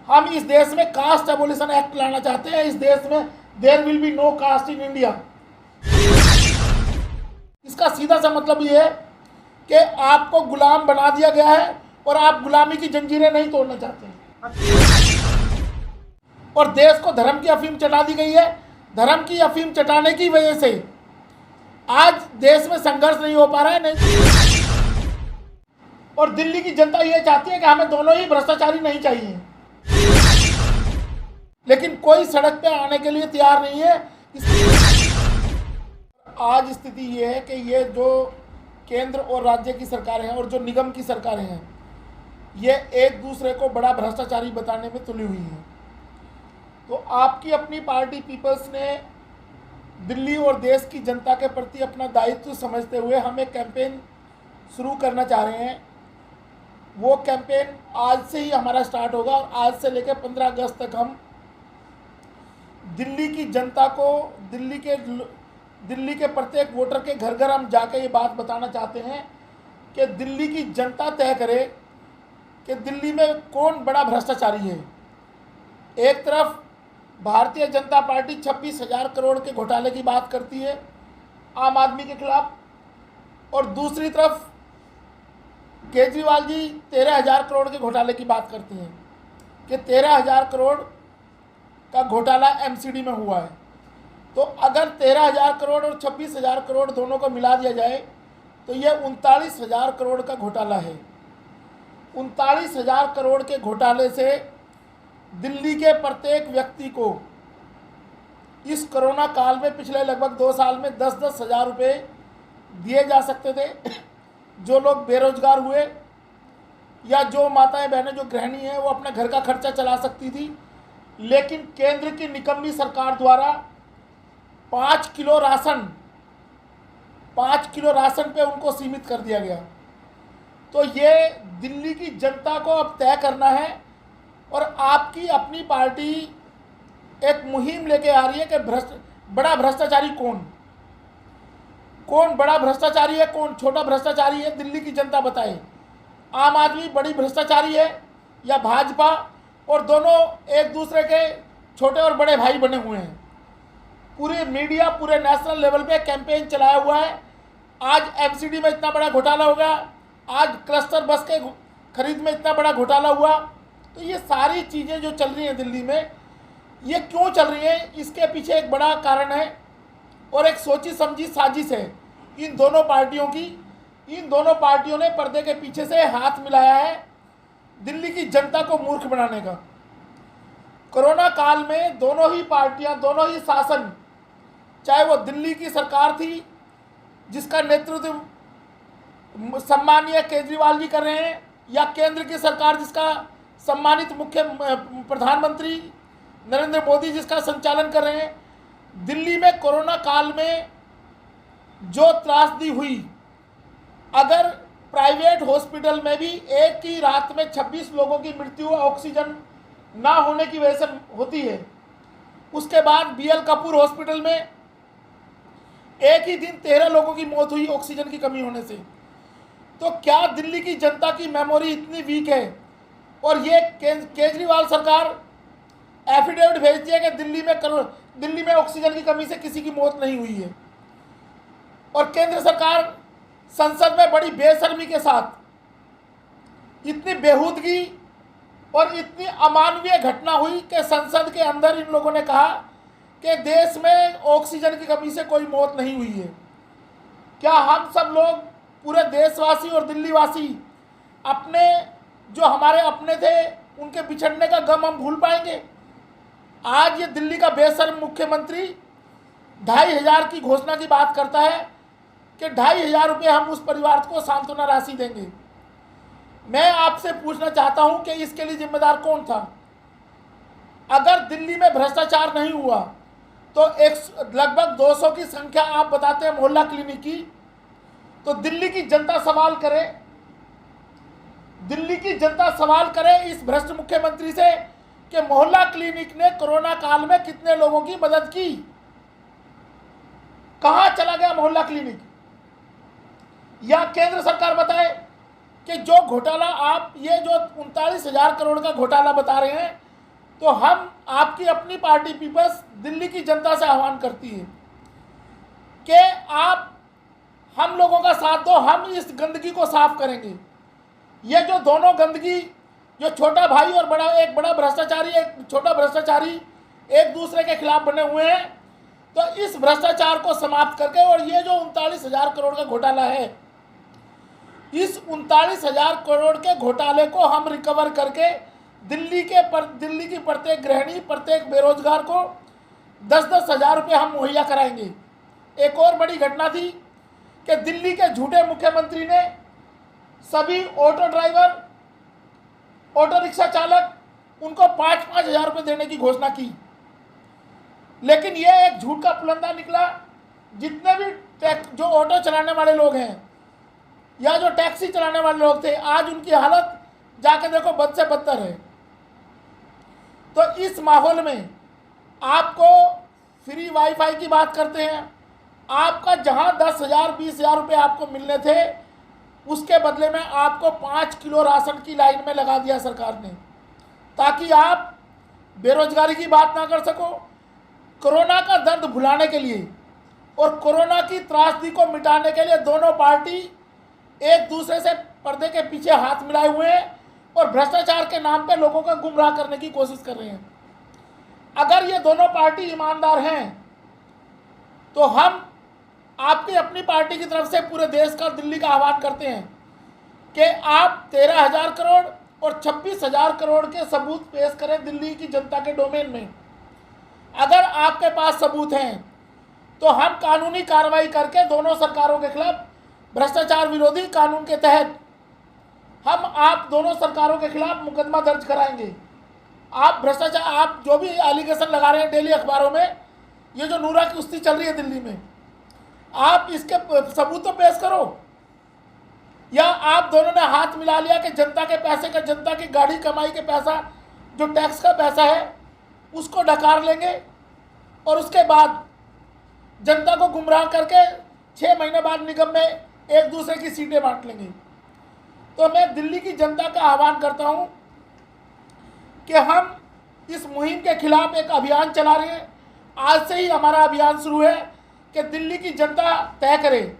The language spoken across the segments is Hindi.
हम इस देश में कास्ट एबोलिशन एक्ट लाना चाहते हैं। इस देश में there will be no caste in India. इसका सीधा सा मतलब ये है कि आपको गुलाम बना दिया गया है और आप गुलामी की जंजीरें नहीं तोड़ना चाहते हैं। और देश को धर्म की अफीम चटा दी गई है। धर्म की अफीम चटाने की वजह से आज देश में संघर्ष नहीं हो पा रहा है। नहीं, और दिल्ली की जनता ये चाहती है कि हमें दोनों ही भ्रष्टाचारी नहीं चाहिए, लेकिन कोई सड़क पे आने के लिए तैयार नहीं है। आज स्थिति ये है कि ये जो केंद्र और राज्य की सरकारें हैं और जो निगम की सरकारें हैं, ये एक दूसरे को बड़ा भ्रष्टाचारी बताने में तुली हुई हैं। तो आपकी अपनी पार्टी पीपल्स ने दिल्ली और देश की जनता के प्रति अपना दायित्व समझते हुए हम एक कैंपेन शुरू करना चाह रहे हैं। वो कैंपेन आज से ही हमारा स्टार्ट होगा और आज से लेकर 15 अगस्त तक हम दिल्ली की जनता को, दिल्ली के प्रत्येक वोटर के घर घर हम जाके ये बात बताना चाहते हैं कि दिल्ली की जनता तय करे कि दिल्ली में कौन बड़ा भ्रष्टाचारी है। एक तरफ भारतीय जनता पार्टी 26,000 करोड़ के घोटाले की बात करती है आम आदमी के खिलाफ, और दूसरी तरफ केजरीवाल जी 13,000 करोड़ के घोटाले की बात करते हैं कि 13,000 करोड़ का घोटाला एमसीडी में हुआ है। तो अगर 13,000 करोड़ और 26,000 करोड़ दोनों को मिला दिया जाए तो ये 39,000 करोड़ का घोटाला है। 39,000 करोड़ के घोटाले से दिल्ली के प्रत्येक व्यक्ति को इस कोरोना काल में पिछले लगभग 2 साल में 10-10 हज़ार रुपये दिए जा सकते थे। जो लोग बेरोजगार हुए या जो माताएं बहनें जो गृहिणी हैं वो अपने घर का खर्चा चला सकती थी, लेकिन केंद्र की निकम्मी सरकार द्वारा 5 किलो राशन पे उनको सीमित कर दिया गया। तो ये दिल्ली की जनता को अब तय करना है और आपकी अपनी पार्टी एक मुहिम लेके आ रही है कि बड़ा भ्रष्टाचारी कौन बड़ा भ्रष्टाचारी है, कौन छोटा भ्रष्टाचारी है। दिल्ली की जनता बताए, आम आदमी बड़ी भ्रष्टाचारी है या भाजपा, और दोनों एक दूसरे के छोटे और बड़े भाई बने हुए हैं। पूरे मीडिया पूरे नेशनल लेवल पे कैंपेन चलाया हुआ है। आज एमसीडी में इतना बड़ा घोटाला हो गया, आज क्लस्टर बस के खरीद में इतना बड़ा घोटाला हुआ। तो ये सारी चीज़ें जो चल रही हैं दिल्ली में, ये क्यों चल रही हैं, इसके पीछे एक बड़ा कारण है और एक सोची समझी साजिश है इन दोनों पार्टियों की। इन दोनों पार्टियों ने पर्दे के पीछे से हाथ मिलाया है दिल्ली की जनता को मूर्ख बनाने का। कोरोना काल में दोनों ही पार्टियां, दोनों ही शासन, चाहे वो दिल्ली की सरकार थी जिसका नेतृत्व सम्मानीय केजरीवाल जी कर रहे हैं, या केंद्र की सरकार जिसका सम्मानित मुख्य प्रधानमंत्री नरेंद्र मोदी जिसका संचालन कर रहे हैं, दिल्ली में कोरोना काल में जो त्रासदी हुई, अगर प्राइवेट हॉस्पिटल में भी एक ही रात में 26 लोगों की मृत्यु ऑक्सीजन ना होने की वजह से होती है, उसके बाद बीएल कपूर हॉस्पिटल में एक ही दिन 13 लोगों की मौत हुई ऑक्सीजन की कमी होने से। तो क्या दिल्ली की जनता की मेमोरी इतनी वीक है और ये केजरीवाल सरकार एफिडेविट भेजती है कि दिल्ली में ऑक्सीजन की कमी से किसी की मौत नहीं हुई है, और केंद्र सरकार संसद में बड़ी बेशर्मी के साथ इतनी बेहूदगी और इतनी अमानवीय घटना हुई कि संसद के अंदर इन लोगों ने कहा कि देश में ऑक्सीजन की कमी से कोई मौत नहीं हुई है। क्या हम सब लोग, पूरे देशवासी और दिल्लीवासी, अपने जो हमारे अपने थे उनके बिछड़ने का गम हम भूल पाएंगे? आज ये दिल्ली का बेशर्म मुख्यमंत्री 2,500 की घोषणा की बात करता है कि 2,500 रुपये हम उस परिवार को सांत्वना राशि देंगे। मैं आपसे पूछना चाहता हूं कि इसके लिए जिम्मेदार कौन था? अगर दिल्ली में भ्रष्टाचार नहीं हुआ तो लगभग 200 की संख्या आप बताते हैं मोहल्ला क्लिनिक की, तो दिल्ली की जनता सवाल करे इस भ्रष्ट मुख्यमंत्री से कि मोहल्ला क्लिनिक ने कोरोना काल में कितने लोगों की मदद की, कहां चला गया मोहल्ला क्लिनिक? या केंद्र सरकार बताए कि जो घोटाला आप, ये जो 39,000 करोड़ का घोटाला बता रहे हैं, तो हम आपकी अपनी पार्टी पीपल्स दिल्ली की जनता से आह्वान करती है कि आप हम लोगों का साथ दो, हम इस गंदगी को साफ करेंगे। ये जो दोनों गंदगी, जो छोटा भाई और एक बड़ा भ्रष्टाचारी, एक छोटा भ्रष्टाचारी एक दूसरे के खिलाफ बने हुए हैं, तो इस भ्रष्टाचार को समाप्त करके, और ये जो 39,000 करोड़ का घोटाला है, इस 39,000 करोड़ के घोटाले को हम रिकवर करके दिल्ली की प्रत्येक गृहिणी, प्रत्येक बेरोजगार को 10-10 हज़ार रुपये हम मुहैया कराएंगे। एक और बड़ी घटना थी कि दिल्ली के झूठे मुख्यमंत्री ने सभी ऑटो ड्राइवर, ऑटो रिक्शा चालक, उनको 5-5 हज़ार रुपये देने की घोषणा की, लेकिन यह एक झूठ का पुलंदा निकला। जितने भी जो ऑटो चलाने वाले लोग हैं या जो टैक्सी चलाने वाले लोग थे, आज उनकी हालत जाके देखो बद से बदतर है। तो इस माहौल में आपको फ्री वाईफाई की बात करते हैं, आपका जहां 10,000 20,000 रुपये आपको मिलने थे, उसके बदले में आपको 5 किलो राशन की लाइन में लगा दिया सरकार ने, ताकि आप बेरोजगारी की बात ना कर सको। कोरोना का दर्द भुलाने के लिए और कोरोना की त्रासदी को मिटाने के लिए दोनों पार्टी एक दूसरे से पर्दे के पीछे हाथ मिलाए हुए हैं और भ्रष्टाचार के नाम पे लोगों का गुमराह करने की कोशिश कर रहे हैं। अगर ये दोनों पार्टी ईमानदार हैं तो हम आपकी अपनी पार्टी की तरफ से पूरे देश का, दिल्ली का आह्वान करते हैं कि आप 13,000 करोड़ और 26,000 करोड़ के सबूत पेश करें दिल्ली की जनता के डोमेन में। अगर आपके पास सबूत हैं तो हम कानूनी कार्रवाई करके दोनों सरकारों के खिलाफ भ्रष्टाचार विरोधी कानून के तहत हम आप दोनों सरकारों के खिलाफ मुकदमा दर्ज कराएंगे। आप भ्रष्टाचार, आप जो भी एलिगेशन लगा रहे हैं डेली अखबारों में, ये जो नूरा की कुश्ती चल रही है दिल्ली में, आप इसके सबूत तो पेश करो। या आप दोनों ने हाथ मिला लिया कि जनता के पैसे का, जनता की गाड़ी कमाई के पैसा, जो टैक्स का पैसा है, उसको डकार लेंगे और उसके बाद जनता को गुमराह करके 6 महीने बाद निगम में एक दूसरे की सीटें बांट लेंगे। तो मैं दिल्ली की जनता का आह्वान करता हूं कि हम इस मुहिम के खिलाफ एक अभियान चला रहे हैं। आज से ही हमारा अभियान शुरू है कि दिल्ली की जनता तय करे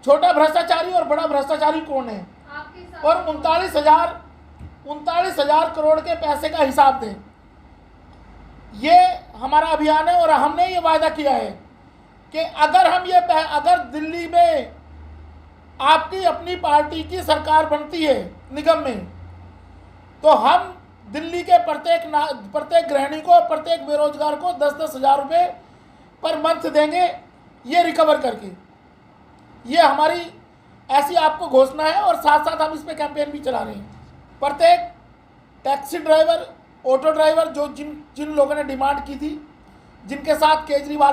छोटा भ्रष्टाचारी और बड़ा भ्रष्टाचारी कौन है, और 39,000 करोड़ के पैसे का हिसाब दें। ये हमारा अभियान है और हमने ये वायदा किया है कि अगर दिल्ली में आपकी अपनी पार्टी की सरकार बनती है निगम में, तो हम दिल्ली के प्रत्येक गृहिणी को, प्रत्येक बेरोजगार को 10-10 हज़ार रुपये पर मंथ देंगे, ये रिकवर करके। ये हमारी ऐसी आपको घोषणा है और साथ साथ हम इस पर कैंपेन भी चला रहे हैं। प्रत्येक टैक्सी ड्राइवर, ऑटो ड्राइवर, जो जिन लोगों ने डिमांड की थी, जिनके साथ केजरीवाल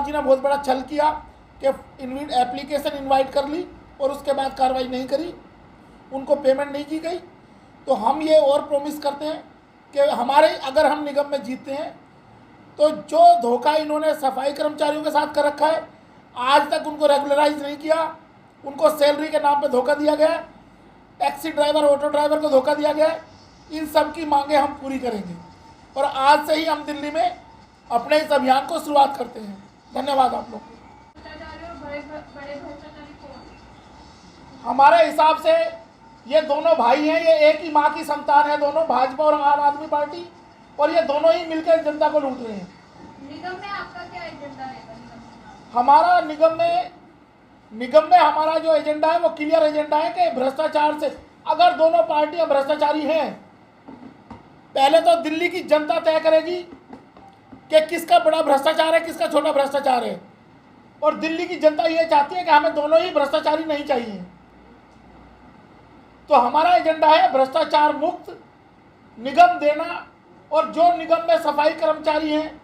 जी ने बहुत बड़ा छल किया कि एप्लीकेशन इनवाइट कर ली और उसके बाद कार्रवाई नहीं करी, उनको पेमेंट नहीं की गई। तो हम ये और प्रॉमिस करते हैं कि अगर हम निगम में जीतते हैं तो जो धोखा इन्होंने सफाई कर्मचारियों के साथ कर रखा है, आज तक उनको रेगुलराइज नहीं किया, उनको सैलरी के नाम पे धोखा दिया गया, टैक्सी ड्राइवर, ऑटो ड्राइवर को धोखा दिया गया, इन सब की मांगें हम पूरी करेंगे। और आज से ही हम दिल्ली में अपने इस अभियान को शुरुआत करते हैं। धन्यवाद आप लोग। हमारे हिसाब से ये दोनों भाई हैं, ये एक ही माँ की संतान है, दोनों भाजपा और आम आदमी पार्टी, और ये दोनों ही मिलकर जनता को लूट रहे हैं। निगम में आपका क्या एजेंडा रहेगा? हमारा निगम में हमारा जो एजेंडा है वो क्लियर एजेंडा है कि भ्रष्टाचार से, अगर दोनों पार्टियां भ्रष्टाचारी हैं, पहले तो दिल्ली की जनता तय करेगी कि किसका बड़ा भ्रष्टाचार है, किसका छोटा भ्रष्टाचार है। और दिल्ली की जनता ये चाहती है कि हमें दोनों ही भ्रष्टाचारी नहीं चाहिए। तो हमारा एजेंडा है भ्रष्टाचार मुक्त निगम देना, और जो निगम में सफाई कर्मचारी हैं,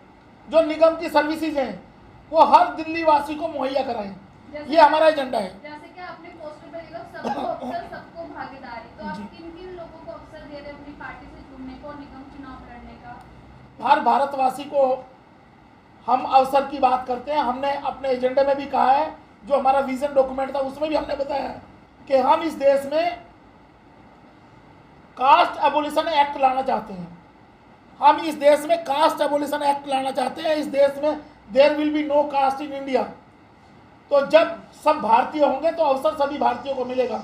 जो निगम की सर्विसेज हैं, वो हर दिल्ली वासी को मुहैया कराएं। ये हमारा एजेंडा है। जैसे कि आपने पोस्टर पे लिखा सबको अवसर, सबको भागीदारी, तो आप किन किन लोगों को अवसर दे रहे अपनी पार्टी से जुड़ने को, निगम चुनाव लड़ने का? हर भारतवासी को हम अवसर की बात करते हैं। हमने अपने एजेंडे में भी कहा है, जो हमारा विजन डॉक्यूमेंट था उसमें भी हमने बताया है कि हम इस देश में कास्ट एबोलिशन एक्ट लाना चाहते हैं। हम इस देश में कास्ट एबोलिशन एक्ट लाना चाहते हैं। इस देश में there will be no caste in India. तो जब सब भारतीय होंगे तो अवसर सभी भारतीयों को मिलेगा।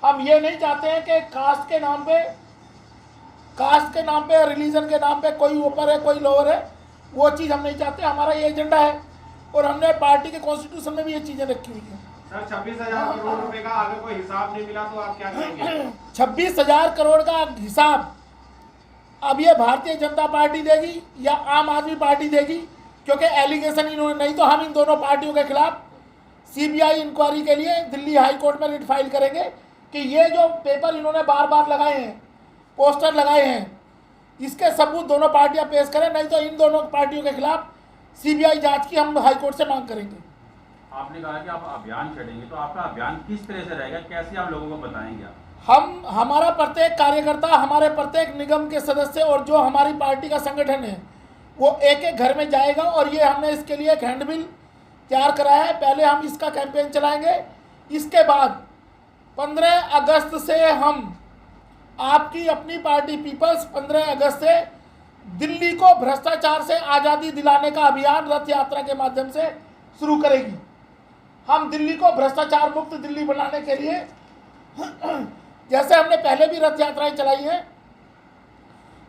हम ये नहीं चाहते हैं कि कास्ट के नाम पे रिलीजन के नाम पे कोई ऊपर है कोई लोअर है, वो चीज़ हम नहीं चाहते। हमारा ये एजेंडा है और हमने पार्टी के कॉन्स्टिट्यूशन में भी ये चीज़ें रखी हुई हैं। सर 26,000 करोड़ रुपए का आगे कोई हिसाब नहीं मिला तो आप क्या करेंगे? 26,000 करोड़ का हिसाब अब ये भारतीय जनता पार्टी देगी या आम आदमी पार्टी देगी, क्योंकि एलिगेशन इन्होंने, नहीं तो हम इन दोनों पार्टियों के खिलाफ सीबीआई इंक्वायरी के लिए दिल्ली हाई कोर्ट में रिट फाइल करेंगे कि ये जो पेपर इन्होंने बार बार लगाए हैं, पोस्टर लगाए हैं, इसके सबूत दोनों पार्टियां पेश करें, नहीं तो इन दोनों पार्टियों के खिलाफ सीबीआई जांच की हम हाई कोर्ट से मांग करेंगे। आपने कहा कि आप अभियान छेड़ेंगे, तो आपका अभियान किस तरह से रहेगा, कैसे आप लोगों को बताएंगे? हमारा प्रत्येक कार्यकर्ता, हमारे प्रत्येक निगम के सदस्य और जो हमारी पार्टी का संगठन है वो एक एक घर में जाएगा और ये हमने इसके लिए एक हैंडबिल तैयार कराया है। पहले हम इसका कैंपेन चलाएंगे, इसके बाद 15 अगस्त से हम आपकी अपनी पार्टी पीपल्स 15 अगस्त से दिल्ली को भ्रष्टाचार से आज़ादी दिलाने का अभियान रथ यात्रा के माध्यम से शुरू करेगी। हम दिल्ली को भ्रष्टाचार मुक्त दिल्ली बनाने के लिए जैसे हमने पहले भी रथ यात्राएं चलाई हैं,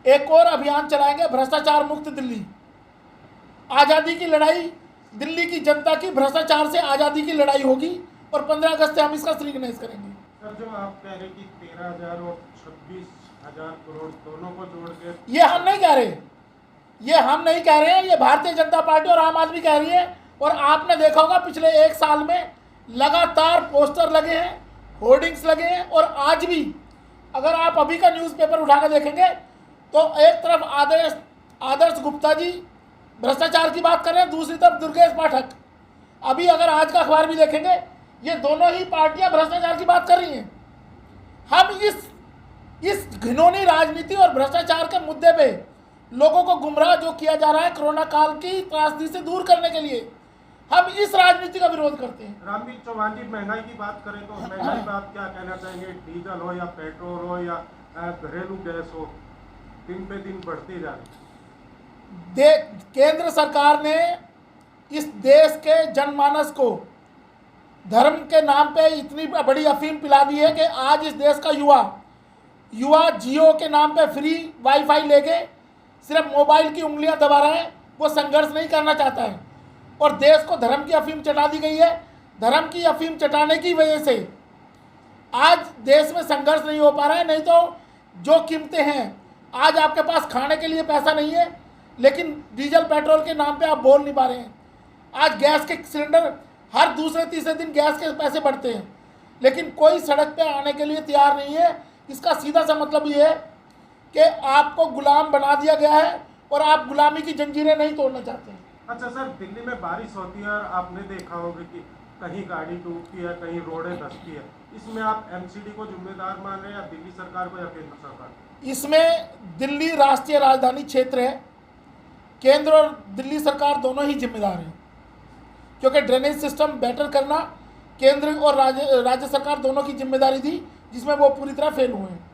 एक और अभियान चलाएंगे, भ्रष्टाचार मुक्त दिल्ली। आज़ादी की लड़ाई दिल्ली की जनता की भ्रष्टाचार से आज़ादी की लड़ाई होगी और 15 अगस्त से हम इसका श्री गणेश करेंगे। सर जो आप कह रहे कि 13,000 और 26,000 करोड़ दोनों को जोड़ के, ये हम नहीं कह रहे, ये भारतीय जनता पार्टी और आम आदमी कह रही है। और आपने देखा होगा पिछले एक साल में लगातार पोस्टर लगे हैं, होर्डिंग्स लगे हैं, और आज भी अगर आप अभी का न्यूज़पेपर उठा कर देखेंगे तो एक तरफ आदर्श गुप्ता जी भ्रष्टाचार की बात कर रहे हैं, दूसरी तरफ दुर्गेश पाठक। अभी अगर आज का अखबार भी देखेंगे, ये दोनों ही पार्टियां भ्रष्टाचार की बात कर रही हैं। हम इस घिनौनी राजनीति और भ्रष्टाचार के मुद्दे पे लोगों को गुमराह जो किया जा रहा है कोरोना काल की त्रासदी से दूर करने के लिए, हम इस राजनीति का विरोध करते हैं। रामवीर चौहान जी महंगाई की बात करें तो महंगाई बात क्या कहना चाहेंगे? डीजल हो या पेट्रोल हो या घरेलू गैस हो, दिन पे दिन बढ़ती जा रही। केंद्र सरकार ने इस देश के जनमानस को धर्म के नाम पे इतनी बड़ी अफीम पिला दी है कि आज इस देश का युवा जियो के नाम पे फ्री वाईफाई लेके सिर्फ मोबाइल की उंगलियां दबा रहा है, वो संघर्ष नहीं करना चाहता है। और देश को धर्म की अफीम चटा दी गई है। धर्म की अफीम चटाने की वजह से आज देश में संघर्ष नहीं हो पा रहा है। नहीं तो जो कीमतें हैं, आज आपके पास खाने के लिए पैसा नहीं है, लेकिन डीजल पेट्रोल के नाम पे आप बोल नहीं पा रहे हैं। आज गैस के सिलेंडर हर दूसरे तीसरे दिन गैस के पैसे बढ़ते हैं, लेकिन कोई सड़क पे आने के लिए तैयार नहीं है। इसका सीधा सा मतलब ये है कि आपको गुलाम बना दिया गया है और आप गुलामी की जंजीरें नहीं तोड़ना चाहते हैं। अच्छा सर, दिल्ली में बारिश होती है और आपने देखा होगा कि कहीं गाड़ी डूबती है, कहीं रोडें धंसती है, इसमें आप एमसीडी को जिम्मेदार मान रहे हैं या दिल्ली सरकार को या केंद्र सरकार? इसमें दिल्ली राष्ट्रीय राजधानी क्षेत्र है, केंद्र और दिल्ली सरकार दोनों ही जिम्मेदार हैं, क्योंकि ड्रेनेज सिस्टम बेटर करना केंद्र और राज्य सरकार दोनों की जिम्मेदारी थी, जिसमें वो पूरी तरह फेल हुए हैं।